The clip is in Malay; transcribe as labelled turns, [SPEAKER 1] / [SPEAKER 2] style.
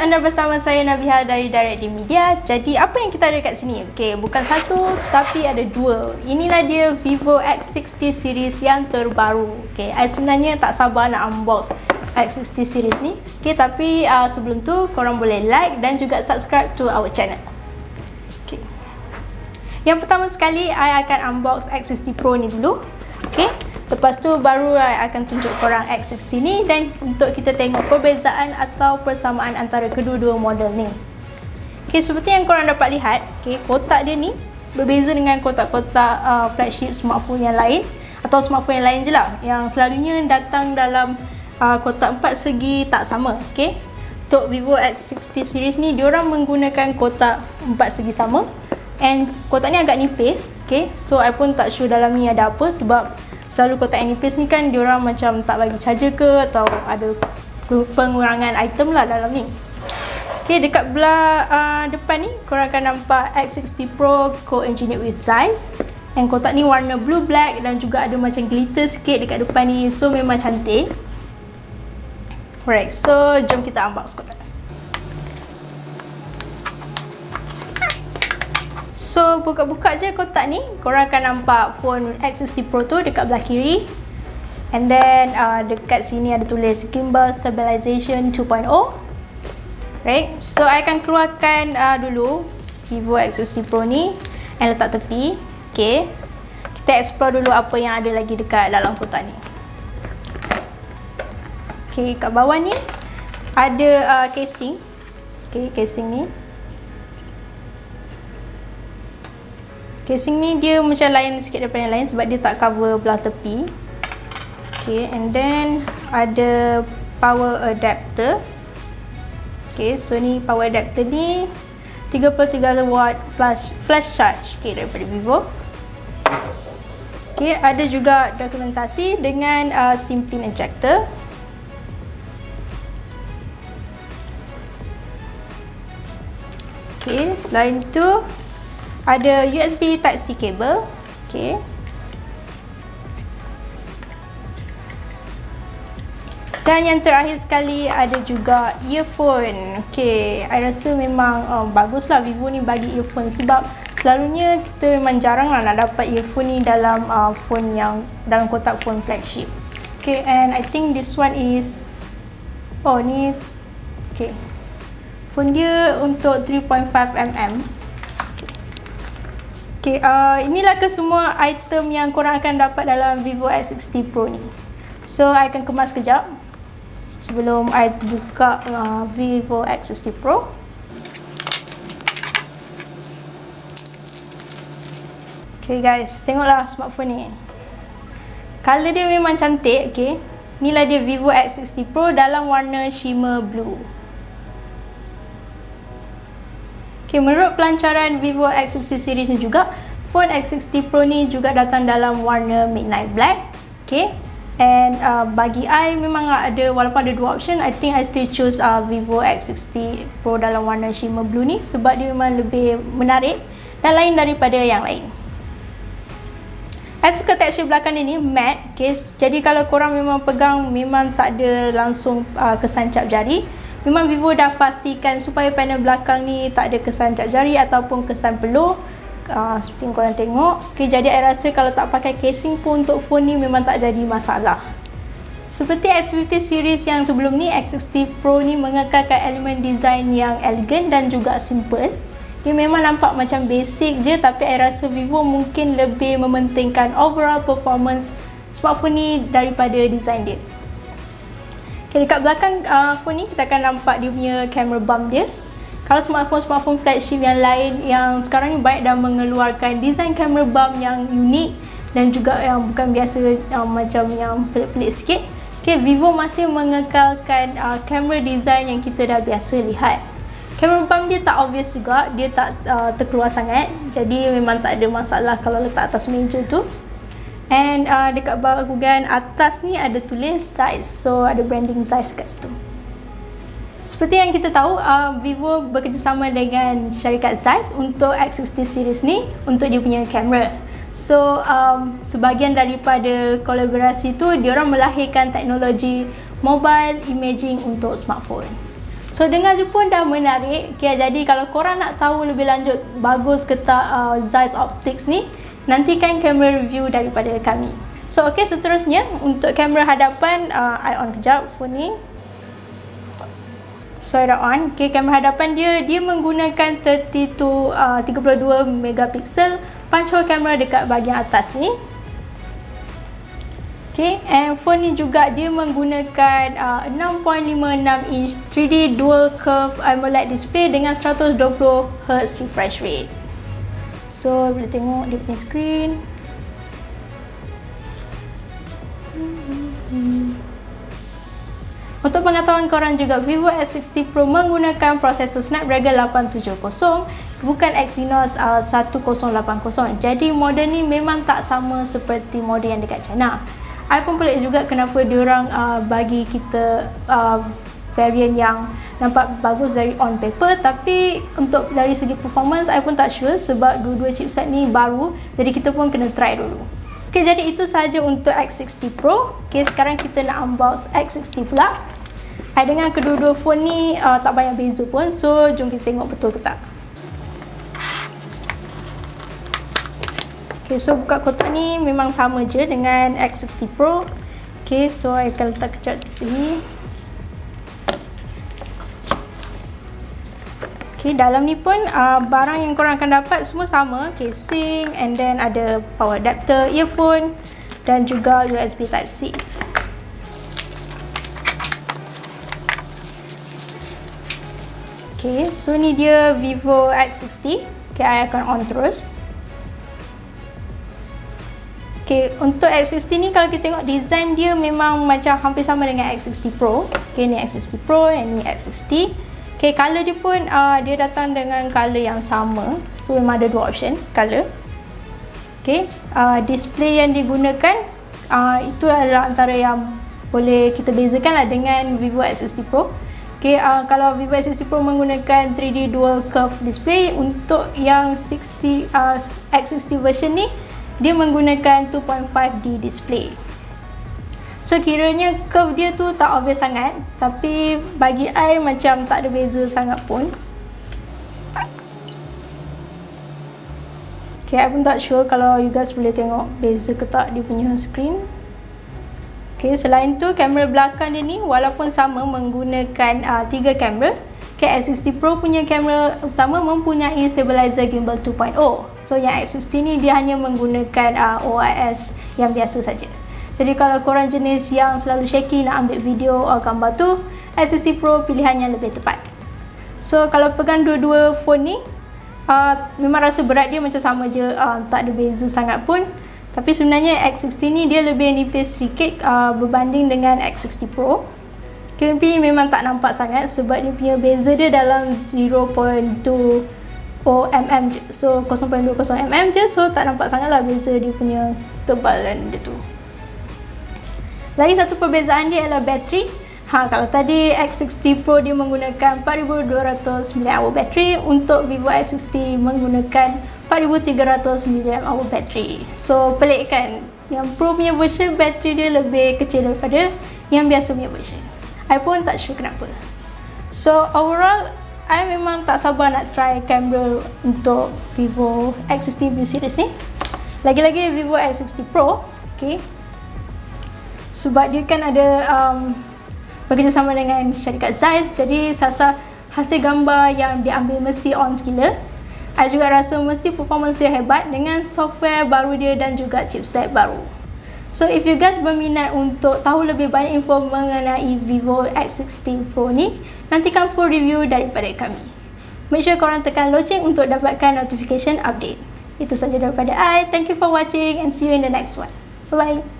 [SPEAKER 1] Anda bersama saya Nabiha dari Direct Media. Jadi apa yang kita ada kat sini? Okey, bukan satu tapi ada dua. Inilah dia Vivo X60 series yang terbaru. Okey, saya sebenarnya tak sabar nak unbox X60 series ni. Okey, tapi sebelum tu korang boleh like dan juga subscribe to our channel. Okey. Yang pertama sekali saya akan unbox X60 Pro ni dulu. Okey. Lepas tu baru I akan tunjuk korang X60 ni dan untuk kita tengok perbezaan atau persamaan antara kedua-dua model ni. Okay, seperti yang korang dapat lihat, okay, kotak dia ni berbeza dengan kotak-kotak flagship smartphone yang lain atau smartphone yang lain je lah, yang selalunya datang dalam kotak 4 segi tak sama. Okay. Untuk Vivo X60 series ni, diorang menggunakan kotak 4 segi sama and kotak ni agak nipis. Okay. So I pun tak sure dalam ni ada apa sebab selalu kotak yang nipis ni kan diorang macam tak bagi charger ke atau ada pengurangan item lah dalam ni. Okay, dekat belah depan ni korang akan nampak X60 Pro co-engineered with Zeiss. And kotak ni warna blue black dan juga ada macam glitter sikit dekat depan ni, so memang cantik. Alright, so jom kita unbox kotak. So buka-buka je kotak ni, korang akan nampak phone X60 Pro tu dekat belah kiri. And then dekat sini ada tulis Gimbal Stabilization 2.0. Right, so I akan keluarkan dulu Vivo X60 Pro ni and letak tepi. Okay, kita explore dulu apa yang ada lagi dekat dalam kotak ni. Okay, kat bawah ni ada casing. Okay, casing ni. Casing ni dia macam lain sikit daripada yang lain sebab dia tak cover belah tepi. Okay, and then ada power adapter. Okay, so ni power adapter ni 33 watt flash charge, okay, daripada Vivo. Okay, ada juga dokumentasi dengan SIM pin ejector. Okay, selain tu ada USB Type-C cable. Okay. Dan yang terakhir sekali ada juga earphone. Okay, I rasa memang baguslah Vivo ni bagi earphone sebab selalunya kita memang jarang lah nak dapat earphone ni dalam phone yang dalam kotak phone flagship. Okay, and I think this one is ni okay. Phone dia untuk 3.5mm. Okay, inilah kesemua item yang korang akan dapat dalam Vivo X60 Pro ni. So, I akan kemas kejap sebelum I buka Vivo X60 Pro. Okay guys, tengoklah smartphone ni. Color dia memang cantik, okay. Inilah dia Vivo X60 Pro dalam warna shimmer blue. Okay, menurut pelancaran Vivo X60 series ni juga, phone X60 Pro ni juga datang dalam warna midnight black. Okay, and bagi I memang ada, walaupun ada dua option, I think I still choose Vivo X60 Pro dalam warna shimmer blue ni sebab dia memang lebih menarik dan lain daripada yang lain. I suka tekstur belakang dia ni matte. Okay, jadi kalau korang memang pegang memang tak ada langsung kesan cap jari. Memang Vivo dah pastikan supaya panel belakang ni tak ada kesan cap jari ataupun kesan peluh, seperti yang korang tengok. Okay, jadi saya rasa kalau tak pakai casing pun untuk phone ni memang tak jadi masalah. Seperti X50 series yang sebelum ni, X60 Pro ni mengekalkan elemen design yang elegan dan juga simple. Dia memang nampak macam basic je, tapi saya rasa Vivo mungkin lebih mementingkan overall performance smartphone ni daripada design dia. Okay, dekat belakang phone ni kita akan nampak dia punya camera bump dia. Kalau smartphone flagship yang lain yang sekarang ni banyak dah mengeluarkan design camera bump yang unik dan juga yang bukan biasa, macam yang pelik-pelik sikit. Okay, Vivo masih mengekalkan camera design yang kita dah biasa lihat. Camera bump dia tak obvious juga, dia tak terkeluar sangat. Jadi memang tak ada masalah kalau letak atas meja tu. And dekat bahagian atas ni ada tulis Zeiss, so ada branding Zeiss kat situ. Seperti yang kita tahu, Vivo bekerjasama dengan syarikat Zeiss untuk X60 series ni untuk dia punya kamera. So sebahagian daripada kolaborasi tu, diorang melahirkan teknologi mobile imaging untuk smartphone. So dengar je pun dah menarik. Okay, jadi kalau korang nak tahu lebih lanjut bagus ke tak Zeiss Optics ni, nantikan kamera review daripada kami. So okay, seterusnya untuk kamera hadapan, I on kejap phone ni. So dah on. Okay, kamera hadapan dia menggunakan 32 megapiksel punch hole kamera dekat bahagian atas ni. Okay, and phone ni juga dia menggunakan 6.56 inch 3D dual curve AMOLED display dengan 120Hz refresh rate. So boleh tengok dia punya screen. Untuk pengetahuan korang juga, Vivo X60 Pro menggunakan prosesor Snapdragon 870, bukan Exynos 1080. Jadi model ni memang tak sama seperti model yang dekat China. I pun pelik juga kenapa diorang bagi kita variant yang nampak bagus dari on paper, tapi untuk dari segi performance I pun tak sure sebab dua-dua chipset ni baru, jadi kita pun kena try dulu. Okay, jadi itu sahaja untuk X60 Pro. Okay, sekarang kita nak unbox X60 pula. Dengan kedua-dua phone ni tak banyak beza pun, so jom kita tengok betul ke tak. Okay, so buka kotak ni memang sama je dengan X60 Pro. Okay, so I akan letak kejap ni. Okay, dalam ni pun barang yang korang akan dapat semua sama. Casing, and then ada power adapter, earphone dan juga USB Type-C. Okay, so ni dia Vivo X60. Okay, I akan on terus. Okay, untuk X60 ni kalau kita tengok design dia memang macam hampir sama dengan X60 Pro. Okay, ni X60 Pro and ni X60. Okay, color dia pun dia datang dengan color yang sama. So memang ada dua option color. Okay, display yang digunakan itu adalah antara yang boleh kita bezakan lah dengan Vivo X60 Pro. Okay, kalau Vivo X60 Pro menggunakan 3D dual curve display, untuk yang X60 version ni dia menggunakan 2.5D display. So kiranya curve dia tu tak obvious sangat, tapi bagi I macam tak ada beza sangat pun. Okay, I pun tak sure kalau you guys boleh tengok beza ke tak dia punya screen. Okay, selain tu kamera belakang dia ni walaupun sama menggunakan 3 kamera. Okay, X60 Pro punya kamera utama mempunyai stabilizer gimbal 2.0. So yang X60 ni dia hanya menggunakan OIS yang biasa saja. Jadi kalau korang jenis yang selalu shaky nak ambil video gambar tu, X60 Pro pilihan yang lebih tepat. So kalau pegang dua-dua phone ni, memang rasa berat dia macam sama je, tak ada beza sangat pun. Tapi sebenarnya X60 ni dia lebih nipis sedikit berbanding dengan X60 Pro. Tapi memang tak nampak sangat sebab dia punya beza dia dalam 0.20 mm je. So 0.20 mm je, so tak nampak sangat lah beza dia punya tebalan dia tu. Lagi satu perbezaan dia adalah bateri. Kalau tadi X60 Pro dia menggunakan 4200 mAh bateri, untuk Vivo X60 menggunakan 4300 mAh bateri. So pelik kan? Yang Pro punya version bateri dia lebih kecil daripada yang biasa punya version. I pun tak sure kenapa. So overall, I memang tak sabar nak try kamera untuk Vivo X60 series ni. Lagi-lagi Vivo X60 Pro. Okay, sebab dia kan ada bekerjasama dengan syarikat Zeiss, jadi hasil gambar yang diambil mesti on gila. I juga rasa mesti performance dia hebat dengan software baru dia dan juga chipset baru. So if you guys berminat untuk tahu lebih banyak info mengenai Vivo X60 Pro ni, nantikan full review daripada kami. Make sure korang tekan loceng untuk dapatkan notification update. Itu saja daripada I. Thank you for watching and see you in the next one. Bye bye.